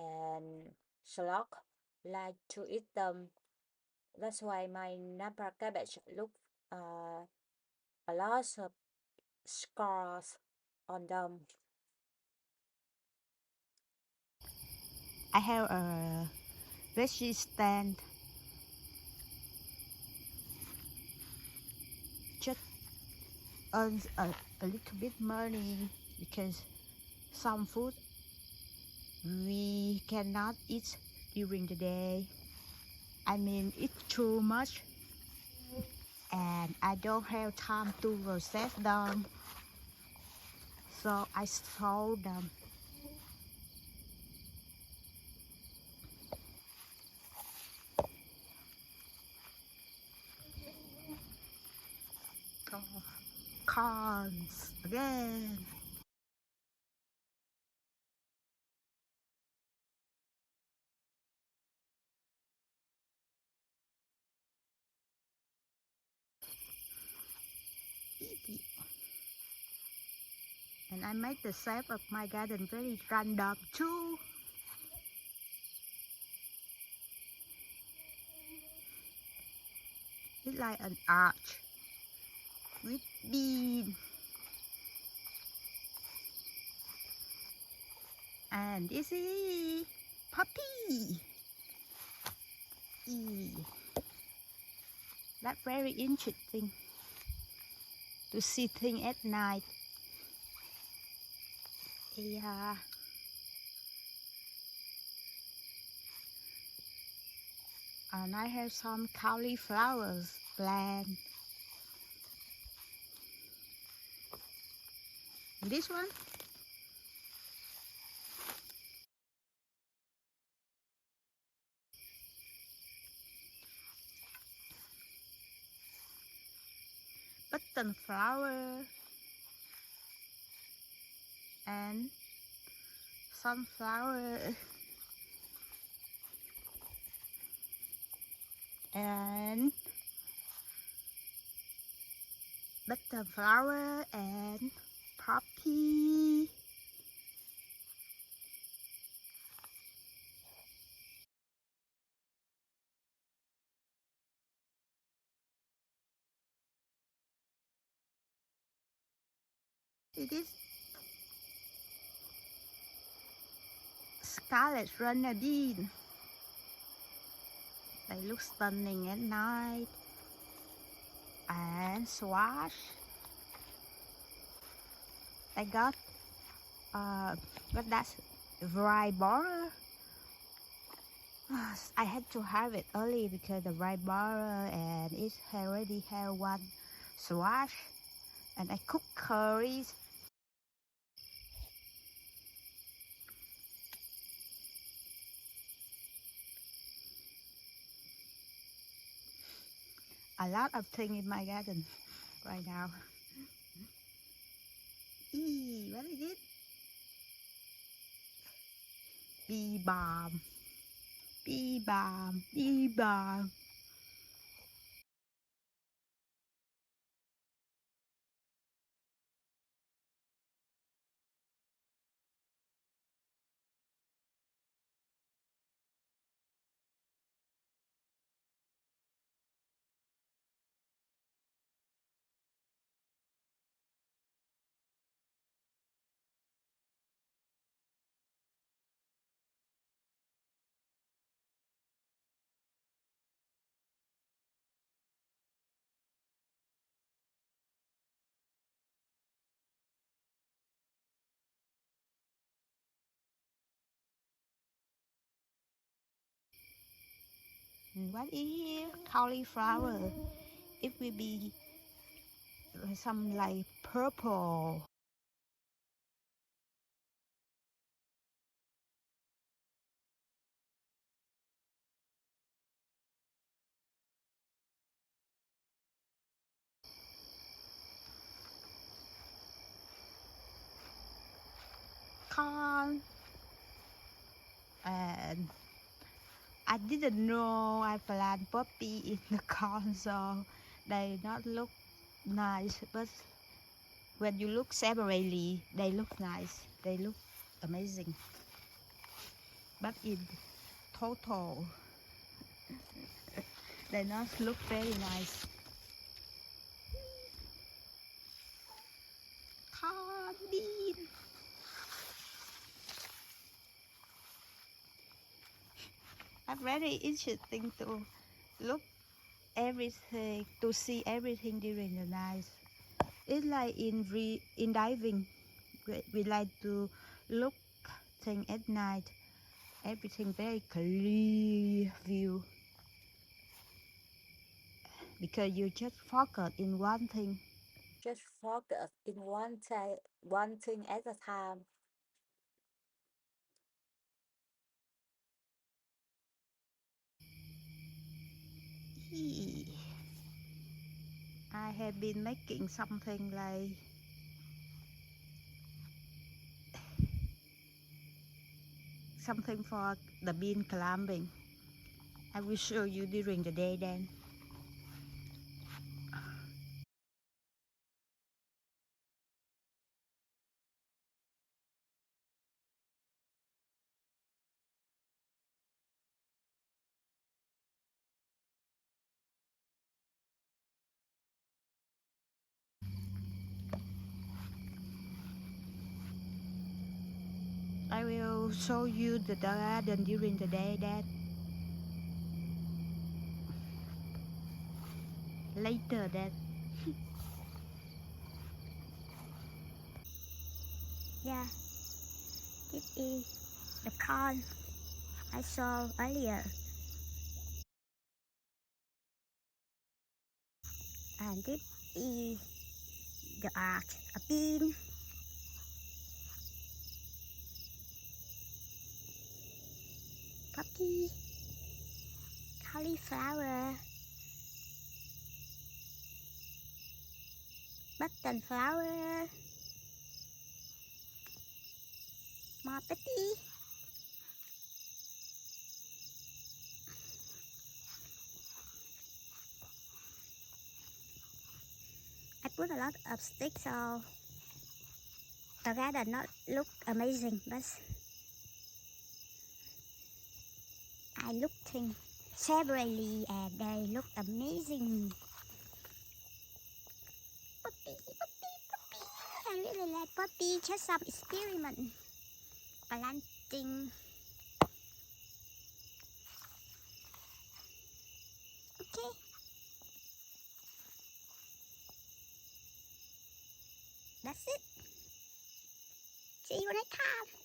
and sloth like to eat them. That's why my Napa cabbage look a lot of scars on them. I have a veggie stand. Just earns a little bit money because some food we cannot eat during the day. I mean, it's too much and I don't have time to process them, so I sold them. Corns again. And I make the shape of my garden very random too. It's like an arch with bean. And this is puppy. That's very interesting to see things at night. Yeah. And I have some cauliflowers plant. This one, button flower and sunflower and button flower and poppy. It is scarlet runner bean. They look stunning at night. And squash. I got but that's Vibora. I had to have it early because the Vibora and it already have one squash, and I cook curries. A lot of things in my garden right now. What is it? Bee balm. Bee balm. Bee balm. And what is cauliflower? It will be some like purple. Corn. And I didn't know I plant poppy in the corn, so they not look nice. But when you look separately, they look nice. They look amazing. but in total, they not look very nice. Corn bean. I'm very interesting to look everything, to see everything during the night. It's like in diving, we like to look thing at night. Everything very clear view because you just focus in one thing. Just focus in one thing at a time. I have been making something like something for the bean climbing. I will show you during the day then. I will show you the garden during the day then. Later then. Yeah, this is the corn I saw earlier. And this is the art, a bean, poppy, cauliflower, button flower, more petty. I put a lot of sticks so the garden not look amazing, but I looked severally and they look amazing. Puppy, puppy, puppy. I really like puppy. Just some experiment planting. Okay. That's it. See you next time.